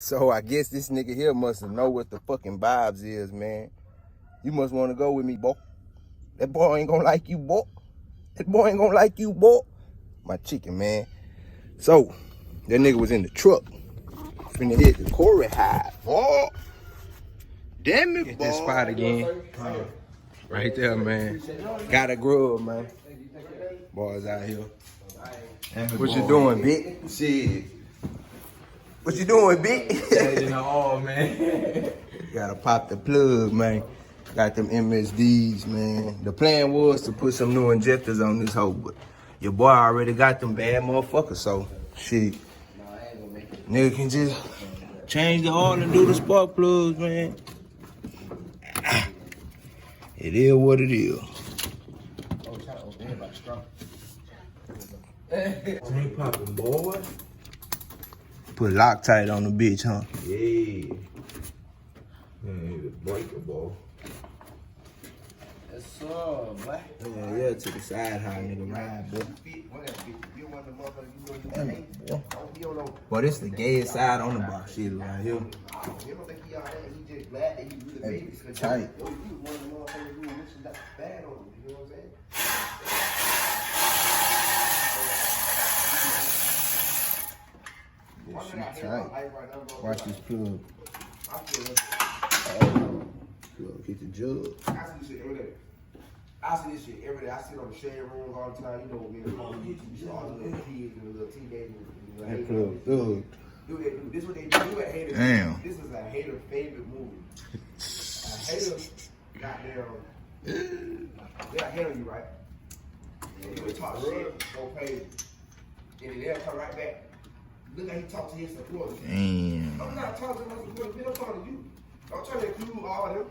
So I guess this nigga here must know what the fucking vibes is, man. You must want to go with me, boy. That boy ain't gonna like you, boy. That boy ain't gonna like you, boy. My chicken, man. So, that nigga was in the truck. Finna hit the Corey high, boy. Damn it, boy. Get this spot again. Right there, man. Got a grub, man. Boys out here. What you doing, Big? Shit. What you doing, Big? Changing the oil, man. Gotta pop the plug, man. Got them MSDs, man. The plan was to put some new injectors on this hoe, but your boy already got them bad motherfuckers, so shit. Nigga can just change the oil and do the spark plugs, man. It is what it is. Ain't popping, boy. Put Loctite on the bitch, huh? Yeah. Man, the breaker, boy. That's so, boy. Yeah, to the side, how nigga ride, boy. Damn, boy. Boy, this the gayest side on the box shit right here. That's tight. This shit tight. Watch this plug. Plug, hit the jug. I see this shit every day. I see it on the shade rooms all the time. You know, me and on YouTube, you see all the little kids and the little teenagers. That plug, thug. This is what they do at haters. Damn. This is a hater favorite movie. A hater, goddamn, they'll hate on you, right? And you would talk shit, go pay, and then they'll come right back. Look how he talk to his supporters. Damn. I'm not talking to my supporters, I'm talking to you. I'm trying to include all of them.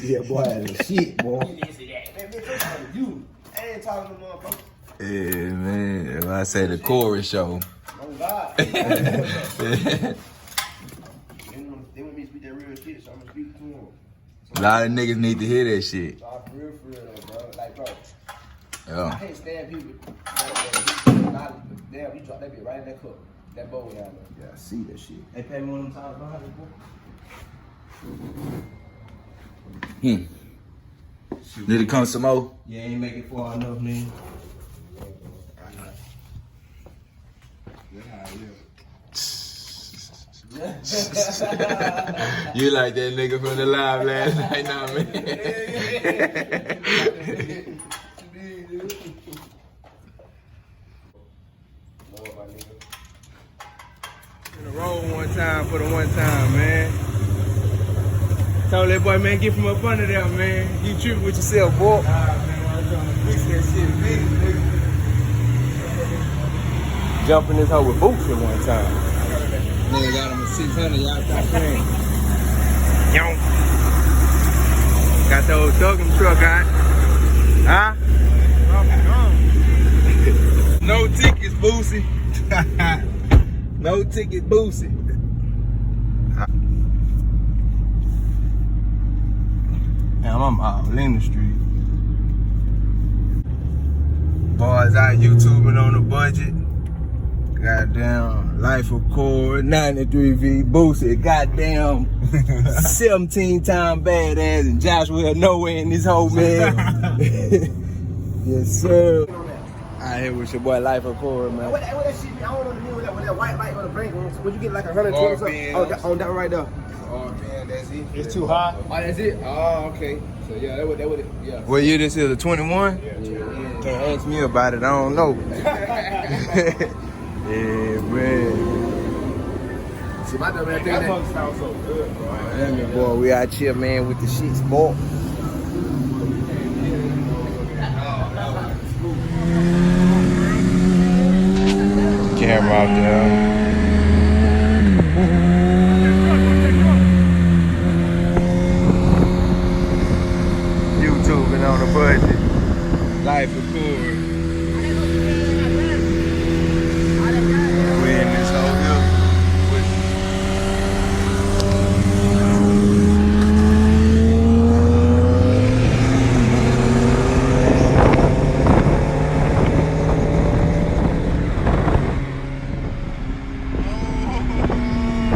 Yeah, boy, that's shit, boy. Man, I'm talking to you. I ain't talking to motherfuckers. Yeah, man. If I say the Corey show. Oh, God. They want me to speak that real shit, so I'm going to speak to them. A lot of niggas need to hear that shit. So I'm for real though, bro. Like, bro. I Yeah. can't stand people. Damn, you drop that bitch right in that cup. That bowl down there. Yeah, I see that shit. They pay me one of them times behind it, boy. Did it come some more? Yeah, ain't make it far enough, nigga. You like that nigga from the live last night, nah, man? In the road one time for the one time, man. Told that boy, man, get from up under there, man. You tripping with yourself, boy. Nah, man, I was trying to fix that shit, big, nigga. Jumping this hoe with boots at one time. Nigga got him a 600, y'all stop playing. Yo. Got the old thuggin' truck out. Huh? No tickets, Boosie. No ticket, Boosie. Damn, I'm all in the street. Boys out YouTubing on a budget. Goddamn Life of Core 93V Boosie. Goddamn 17-time badass and Joshua nowhere in this whole man. Yes, sir. Out here with your boy Life of Core, man. What that shit, I don't know the name with that white light on the brake. Would you get like 120 something? Oh, on that right there. Oh man, that's it. It's too hot. Oh, that's it? Oh, okay. So yeah, that would, yeah. What year this is? A 21? Yeah. Can't ask me about it. I don't know. Yeah, man. See, my dumb ass That thing fuck sounds so good, bro. Damn it, boy. We out here, man, with the shit sport. Camera out there. YouTubing on a budget. Life of Core. We in this whole hill.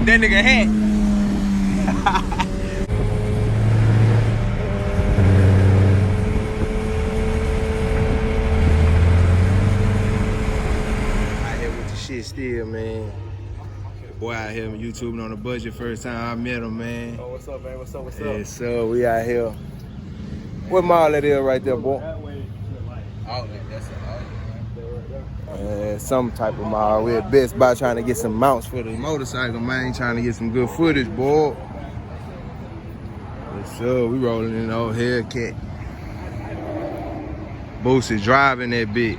That nigga hat. Out here with the shit still, man. Boy out here YouTubing on the budget. First time I met him, man. Oh, what's up, man? What's up? Yes, sir. We out here. What mall that is right there, boy? Outlet, that's an outlet. Some type of mall. We at Best Buy trying to get some mounts for the motorcycle, man. Trying to get some good footage, boy. Yes, sir. We rolling in the old Hellcat. Boosie driving that bitch.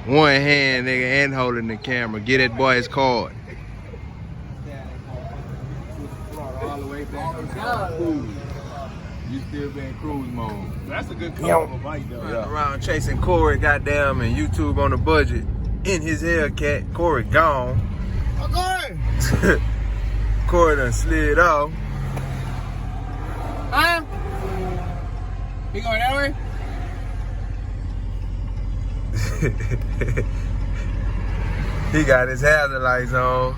One hand, nigga, and holding the camera. Get that boy his card. All the way back. You still be in cruise mode. That's a good color of a bike, though. Running around chasing Corey, goddamn, and YouTube on the budget. In his Hellcat, Corey gone. Okay. Corey done slid off. Huh? You going that way? He got his hazard lights on.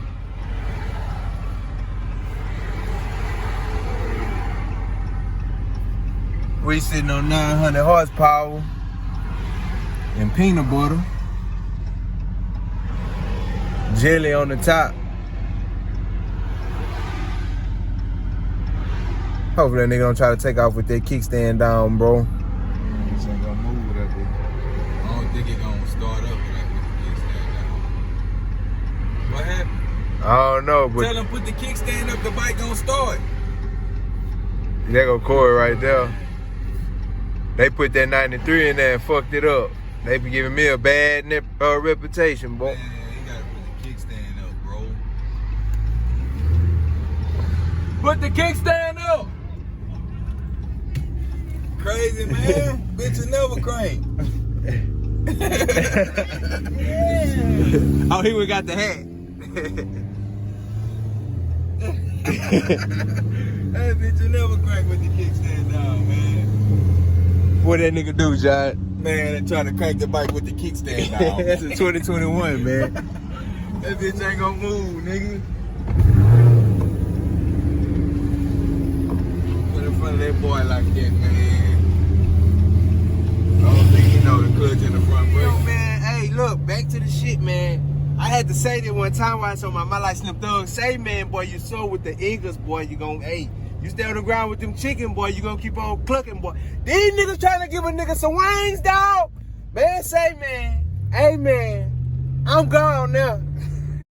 We sitting on 900 horsepower and peanut butter. Jelly on the top. Hopefully that nigga don't try to take off with that kickstand down, bro. This ain't gonna move with that bitch. I don't think it gonna start up with that kickstand down. What happened? I don't know, but Tell him put the kickstand up, the bike gonna start. there go Corey right there. They put that 93 in there and fucked it up. They be giving me a bad reputation, boy. Man, you gotta put the kickstand up, bro. Put the kickstand up! Crazy, man. Bitch will never crank. Oh, he would got the hat. That bitch will never crank with the kickstand down, man. What that nigga do, John? Man, they trying to crank the bike with the kickstand down. That's a 2021, man. That bitch ain't gonna move, nigga. Put in front of that boy like that, man. I don't think he know the clutch in the front brake. Yo, man, hey, look, back to the shit, man. I had to say that one time while I saw my like Slim Thug say, man, boy, you so with the Eagles, boy, you gon' hey. You stay on the ground with them chicken, boy, you gonna keep on clucking, boy. These niggas trying to give a nigga some wings, dog. Man, say, man, hey, man, I'm gone now.